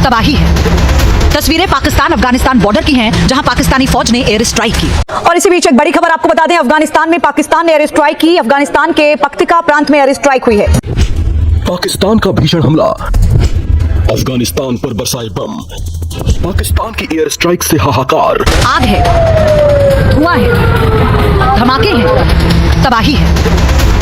तबाही है। तस्वीरें पाकिस्तान अफगानिस्तान बॉर्डर की हैं, जहां पाकिस्तानी फौज ने एयर स्ट्राइक की। और इसी बीच एक बड़ी खबर आपको बता दें, अफगानिस्तान में पाकिस्तान ने एयर स्ट्राइक की। अफगानिस्तान के पख्तिका प्रांत में एयर स्ट्राइक हुई है। पाकिस्तान का भीषण हमला, अफगानिस्तान पर बरसाए बम, पाकिस्तान की एयर स्ट्राइक से हाहाकार। आग है, धुआं है, धमाके हैं, तबाही है।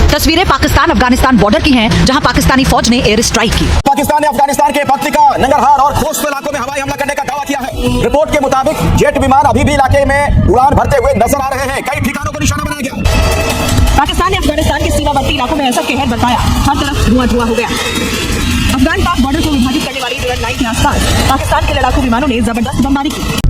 तस्वीरें पाकिस्तान अफगानिस्तान बॉर्डर की हैं, जहां पाकिस्तानी फौज ने एयर स्ट्राइक की। पाकिस्तान ने अफगानिस्तान के पख्तिका, नंगरहार और खोस्त इलाकों में हवाई हमला करने का दावा किया है। रिपोर्ट के मुताबिक जेट विमान अभी भी इलाके में उड़ान भरते हुए नजर आ रहे हैं। कई ठिकानों को निशाना बनाया गया। पाकिस्तान ने अफगानिस्तान के सीमावर्ती इलाकों में ऐसा कहर बरपाया, हर तरफ धुआं धुआं हो गया। अफगान पाक बॉर्डर को विभाजित करने वाली रेड लाइन के आसपास पाकिस्तान के लड़ाकू विमानों ने जबरदस्त बमबारी की।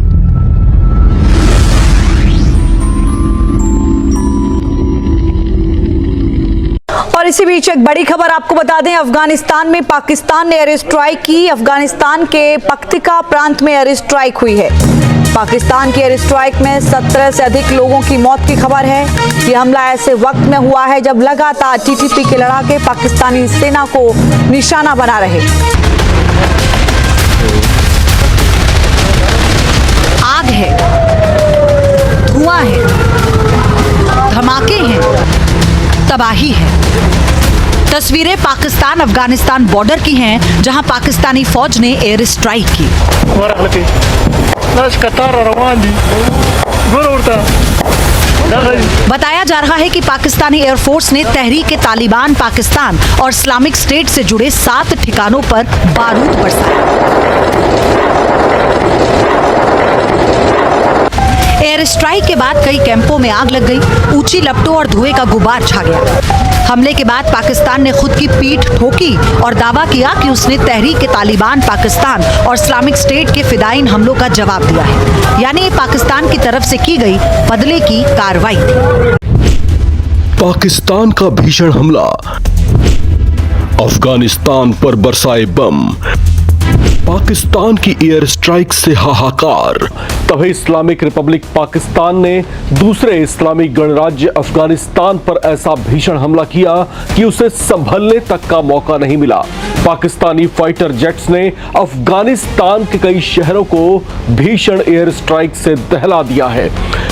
और इसी बीच एक बड़ी खबर आपको बता दें, अफगानिस्तान में पाकिस्तान ने एयर स्ट्राइक की। अफगानिस्तान के पख्तिका प्रांत में एयर स्ट्राइक हुई है। पाकिस्तान की एयर स्ट्राइक में 17 से अधिक लोगों की मौत की खबर है। यह हमला ऐसे वक्त में हुआ है जब लगातार टीटीपी के लड़ाके पाकिस्तानी सेना को निशाना बना रहे। आग है, धुआं है, धमाके हैं, तबाही है। तस्वीरें पाकिस्तान अफगानिस्तान बॉर्डर की हैं, जहां पाकिस्तानी फौज ने एयर स्ट्राइक की। बताया जा रहा है कि पाकिस्तानी एयरफोर्स ने तहरीक-ए-तालिबान पाकिस्तान और इस्लामिक स्टेट से जुड़े 7 ठिकानों पर बारूद बरसाया। एयर स्ट्राइक के बाद कई कैंपों में आग लग गई, ऊंची लपटों और धुएं का गुबार छा गया। हमले के बाद पाकिस्तान ने खुद की पीठ ठोकी और दावा किया कि उसने तहरीक-ए-तालिबान पाकिस्तान और इस्लामिक स्टेट के फिदायीन हमलों का जवाब दिया है। यानी ये पाकिस्तान की तरफ से की गई बदले की कार्रवाई थी। पाकिस्तान का भीषण हमला, अफगानिस्तान पर बरसाए बम, पाकिस्तान की एयर स्ट्राइक से हाहाकार। तभी इस्लामिक रिपब्लिक पाकिस्तान ने दूसरे इस्लामिक गणराज्य अफगानिस्तान पर ऐसा भीषण हमला किया कि उसे संभलने तक का मौका नहीं मिला। पाकिस्तानी फाइटर जेट्स ने अफगानिस्तान के कई शहरों को भीषण एयर स्ट्राइक से दहला दिया है।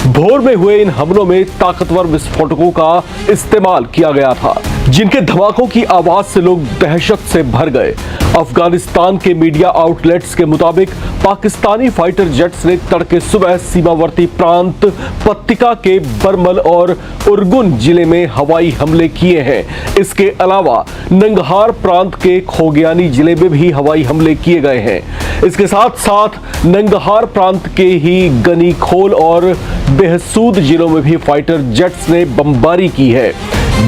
भोर में हुए इन हमलों में ताकतवर विस्फोटकों का इस्तेमाल किया गया था, जिनके धमाकों की आवाज से लोग दहशत से भर गए। अफगानिस्तान के मीडिया आउटलेट्स के मुताबिक पाकिस्तानी फाइटर जेट्स ने तड़के सुबह सीमावर्ती प्रांत पत्तिका के बरमल और उर्गुन जिले में हवाई हमले किए हैं। इसके अलावा नंगहार प्रांत के खोगियानी जिले में भी हवाई हमले किए गए हैं। इसके साथ साथ नंगहार प्रांत के ही गनीखोल और बेहसूद जिलों में भी फाइटर जेट्स ने बमबारी की है।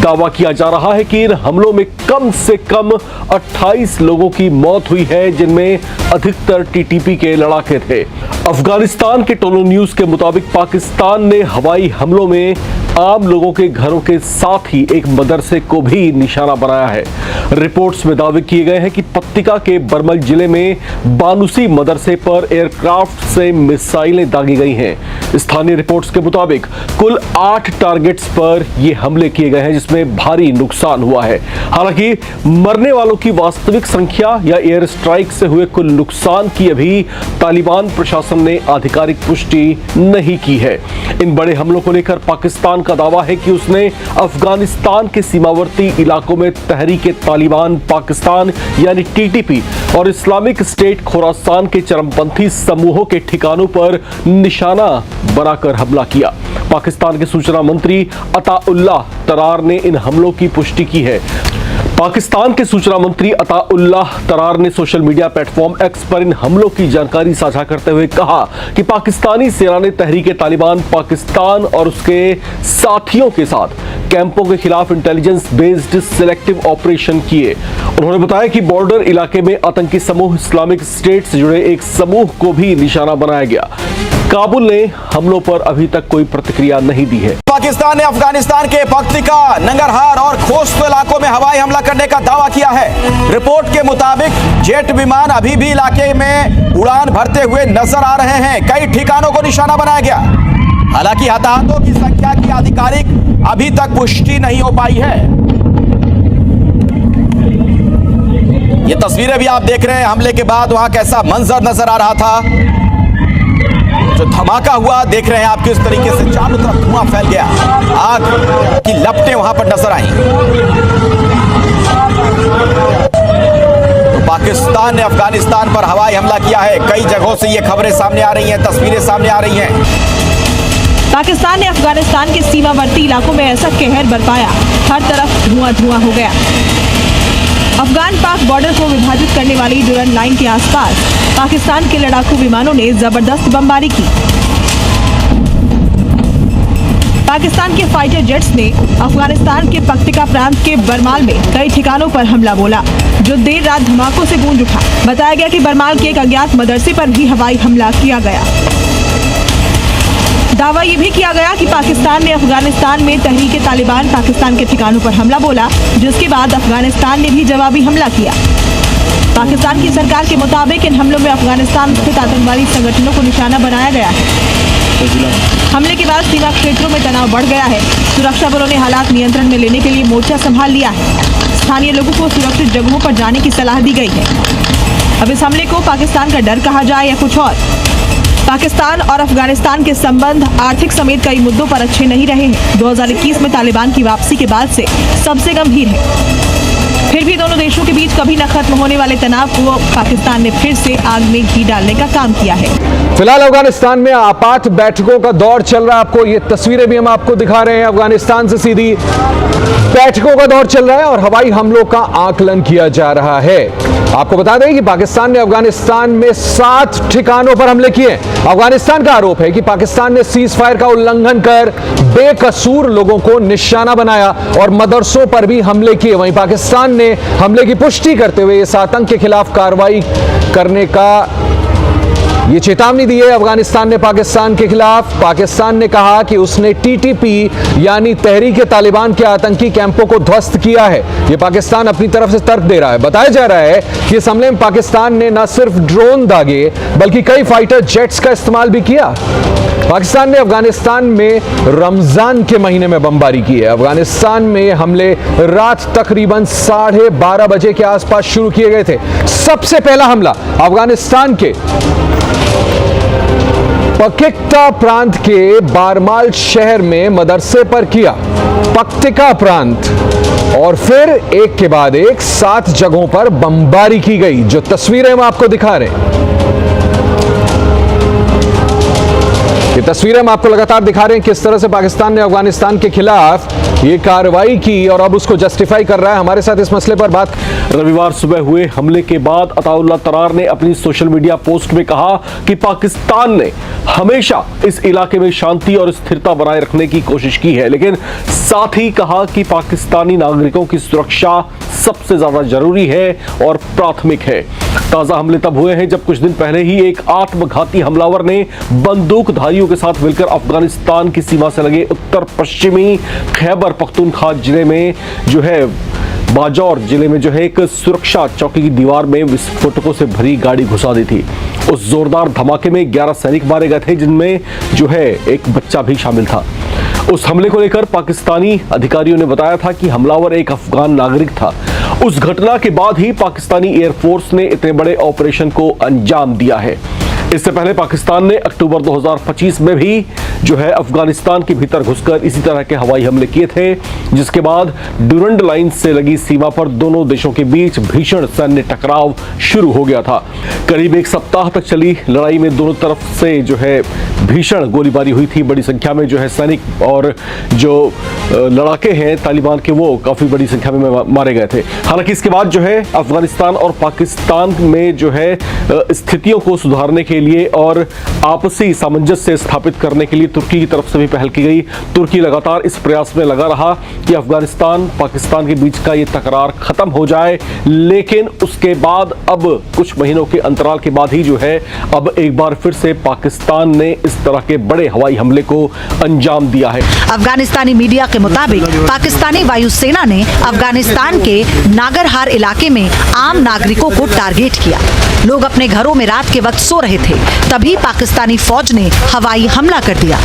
दावा किया जा रहा है कि इन हमलों में कम से कम 28 लोगों की मौत हुई है, जिनमें अधिकतर टीटीपी के लड़ाके थे। अफगानिस्तान के टोलो न्यूज के मुताबिक पाकिस्तान ने हवाई हमलों में आम लोगों के घरों के साथ ही एक मदरसे को भी निशाना बनाया है। रिपोर्ट्स में दावे किए गए हैं कि पत्तिका के बरमल जिले में बानुसी मदरसे पर एयरक्राफ्ट से मिसाइलें दागी गई हैं। स्थानीय रिपोर्ट्स के मुताबिक कुल 8 टारगेट्स पर ये हमले किए गए हैं, जिसमें भारी नुकसान हुआ है। हालांकि मरने वालों की वास्तविक संख्या या एयर स्ट्राइक से हुए कुल नुकसान की अभी तालिबान प्रशासन ने आधिकारिक पुष्टि नहीं की है। इन बड़े हमलों को लेकर पाकिस्तान का दावा है कि उसने अफगानिस्तान के सीमावर्ती इलाकों में तहरीक-ए-तालिबान पाकिस्तान यानी टीटीपी और इस्लामिक स्टेट खोरासान के चरमपंथी समूहों के ठिकानों पर निशाना बनाकर हमला किया। पाकिस्तान के सूचना मंत्री अताउल्लाह तरार ने इन हमलों की पुष्टि की है। पाकिस्तान के सूचना मंत्री अताउल्लाह तरार ने सोशल मीडिया प्लेटफॉर्म एक्स पर इन हमलों की जानकारी साझा करते हुए कहा कि पाकिस्तानी सेना ने तहरीक-ए-तालिबान पाकिस्तान और उसके साथियों के साथ कैंपों के खिलाफ इंटेलिजेंस बेस्ड सिलेक्टिव ऑपरेशन किए। उन्होंने बताया कि बॉर्डर इलाके में आतंकी समूह इस्लामिक स्टेट से जुड़े एक समूह को भी निशाना बनाया गया। काबुल ने हमलों पर अभी तक कोई प्रतिक्रिया नहीं दी है। पाकिस्तान ने अफगानिस्तान के पख्तिका, नंगरहार और खोस्त इलाकों में हवाई हमला करने का दावा किया है। रिपोर्ट के मुताबिक जेट विमान अभी भी इलाके में उड़ान भरते हुए नजर आ रहे हैं। कई ठिकानों को निशाना बनाया गया। हालांकि हताहतों की संख्या की आधिकारिक अभी तक पुष्टि नहीं हो पाई है। ये तस्वीरें भी आप देख रहे हैं हमले के बाद वहां कैसा मंजर नजर आ रहा था। जो धमाका हुआ देख रहे हैं आप किस तरीके से चारों तरफ धुआं फैल गया, आग की लपटें वहां पर नजर आई। तो पाकिस्तान ने अफगानिस्तान पर हवाई हमला किया है। कई जगहों से ये खबरें सामने आ रही हैं, तस्वीरें सामने आ रही हैं। पाकिस्तान ने अफगानिस्तान के सीमावर्ती इलाकों में ऐसा कहर बरपाया, हर तरफ धुआं धुआं हो गया। अफगान पाक बॉर्डर को विभाजित करने वाली डुरन लाइन के आसपास पाकिस्तान के लड़ाकू विमानों ने जबरदस्त बमबारी की। पाकिस्तान के फाइटर जेट्स ने अफगानिस्तान के पक्तिका प्रांत के बरमाल में कई ठिकानों पर हमला बोला, जो देर रात धमाकों से गूंज उठा। बताया गया कि बरमाल के एक अज्ञात मदरसे पर भी हवाई हमला किया गया। दावा ये भी किया गया कि पाकिस्तान ने अफगानिस्तान में तहरीक तालिबान पाकिस्तान के ठिकानों पर हमला बोला, जिसके बाद अफगानिस्तान ने भी जवाबी हमला किया। पाकिस्तान की सरकार के मुताबिक इन हमलों में अफगानिस्तान स्थित आतंकवादी संगठनों को निशाना बनाया गया है। हमले के बाद सीमा क्षेत्रों में तनाव बढ़ गया है। सुरक्षा बलों ने हालात नियंत्रण में लेने के लिए मोर्चा संभाल लिया है। स्थानीय लोगों को सुरक्षित जगहों पर जाने की सलाह दी गई है। अब इस हमले को पाकिस्तान का डर कहा जाए या कुछ और, पाकिस्तान और अफगानिस्तान के संबंध आर्थिक समेत कई मुद्दों पर अच्छे नहीं रहे हैं। 2021 में तालिबान की वापसी के बाद से सबसे गंभीर है। फिर भी दोनों देशों के बीच कभी न खत्म होने वाले तनाव को पाकिस्तान ने फिर से आग में घी डालने का काम किया है। फिलहाल अफगानिस्तान में आपात बैठकों का दौर चल रहा है। आपको ये तस्वीरें भी हम आपको दिखा रहे हैं। अफगानिस्तान से सीधी बैठकों का दौर चल रहा है और हवाई हमलों का आकलन किया जा रहा है। आपको बता दें कि पाकिस्तान ने अफगानिस्तान में 7 ठिकानों पर हमले किए। अफगानिस्तान का आरोप है कि पाकिस्तान ने सीज फायर का उल्लंघन कर बेकसूर लोगों को निशाना बनाया और मदरसों पर भी हमले किए। वहीं पाकिस्तान ने हमले की पुष्टि करते हुए इस आतंक के खिलाफ कार्रवाई करने का ये चेतावनी दी है। अफगानिस्तान ने पाकिस्तान के खिलाफ, पाकिस्तान ने कहा कि उसने टीटीपी यानी तहरीक तालिबान के आतंकी कैंपों को ध्वस्त किया है। ये पाकिस्तान अपनी तरफ से तर्क दे रहा है। बताया जा रहा है कि इस हमले में पाकिस्तान ने न सिर्फ ड्रोन दागे बल्कि कई फाइटर जेट्स का इस्तेमाल भी किया। पाकिस्तान ने अफगानिस्तान में रमजान के महीने में बमबारी की है। अफगानिस्तान में हमले रात तकरीबन 12:30 बजे के आसपास शुरू किए गए थे। सबसे पहला हमला अफगानिस्तान के पक्तिका प्रांत के बारमाल शहर में मदरसे पर किया। पक्तिका प्रांत और फिर एक के बाद एक 7 जगहों पर बमबारी की गई, जो तस्वीरें हम आपको दिखा रहे हैं। ये तस्वीरें हम आपको लगातार दिखा रहे हैं किस तरह से पाकिस्तान ने अफगानिस्तान के खिलाफ ये कार्रवाई की और अब उसको जस्टिफाई कर रहा है। हमारे साथ इस मसले पर बात। रविवार सुबह हुए हमले के बाद अताउल्लाह तरार ने अपनी सोशल मीडिया पोस्ट में कहा कि पाकिस्तान ने हमेशा इस इलाके में शांति और स्थिरता बनाए रखने की कोशिश की है, लेकिन साथ ही कहा कि पाकिस्तानी नागरिकों की सुरक्षा सबसे ज्यादा जरूरी है और प्राथमिक है। ताजा हमले तब हुए हैं जब कुछ दिन पहले ही एक आत्मघाती हमलावर ने बंदूकधारियों के साथ मिलकर अफगानिस्तान की सीमा से लगे उत्तर पश्चिमी खैबर पख्तूनख्वा जिले में जो है बाजौर जिले में जो है एक सुरक्षा चौकी की दीवार में विस्फोटकों से भरी गाड़ी घुसा दी थी। उस जोरदार धमाके में 11 सैनिक मारे गए थे, जिनमें जो है एक बच्चा भी शामिल था। उस हमले को लेकर पाकिस्तानी अधिकारियों ने बताया था कि हमलावर एक अफगान नागरिक था। उस घटना के बाद ही पाकिस्तानी एयरफोर्स ने इतने बड़े ऑपरेशन को अंजाम दिया है। इससे पहले पाकिस्तान ने अक्टूबर 2025 में भी जो है अफगानिस्तान के भीतर घुसकर इसी तरह के हवाई हमले किए थे, जिसके बाद डुरंड लाइन से लगी सीमा पर दोनों देशों के बीच भीषण सैन्य टकराव शुरू हो गया था। करीब 1 सप्ताह तक चली लड़ाई में दोनों तरफ से जो है भीषण गोलीबारी हुई थी। बड़ी संख्या में जो है सैनिक और जो लड़ाके हैं तालिबान के, वो काफी बड़ी संख्या में मारे गए थे। हालांकि इसके बाद जो है अफगानिस्तान और पाकिस्तान में जो है स्थितियों को सुधारने के लिए और आपसी सामंजस्य स्थापित करने के लिए तुर्की की तरफ से भी पहल की गई। तुर्की लगातार इस प्रयास में लगा रहा कि अफगानिस्तान पाकिस्तान के बीच का ये तकरार खत्म हो जाए, लेकिन उसके बाद अब कुछ महीनों के अंतराल के बाद ही जो है अब एक बार फिर से पाकिस्तान ने इस तरह के बड़े हवाई हमले को अंजाम दिया है। अफगानिस्तानी मीडिया के मुताबिक पाकिस्तानी वायुसेना ने अफगानिस्तान के नागरहार इलाके में आम नागरिकों को टारगेट किया। लोग अपने घरों में रात के वक्त सो रहे थे। थे, तभी पाकिस्तानी फौज ने हवाई हमला कर दिया।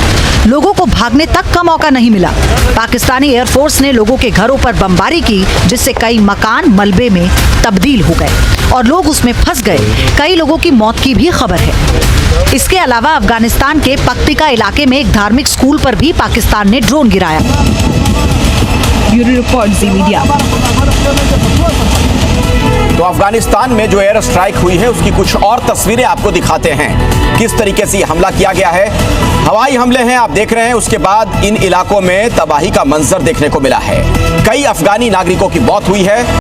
लोगों को भागने तक का मौका नहीं मिला। पाकिस्तानी एयरफोर्स ने लोगों के घरों पर बमबारी की, जिससे कई मकान मलबे में तब्दील हो गए और लोग उसमें फंस गए। कई लोगों की मौत की भी खबर है। इसके अलावा अफगानिस्तान के पक्तिका इलाके में एक धार्मिक स्कूल पर भी पाकिस्तान ने ड्रोन गिराया। ब्यूरो रिपोर्ट जी मीडिया। तो अफगानिस्तान में जो एयर स्ट्राइक हुई है उसकी कुछ और तस्वीरें आपको दिखाते हैं, किस तरीके से हमला किया गया है। हवाई हमले हैं, आप देख रहे हैं। उसके बाद इन इलाकों में तबाही का मंजर देखने को मिला है। कई अफगानी नागरिकों की मौत हुई है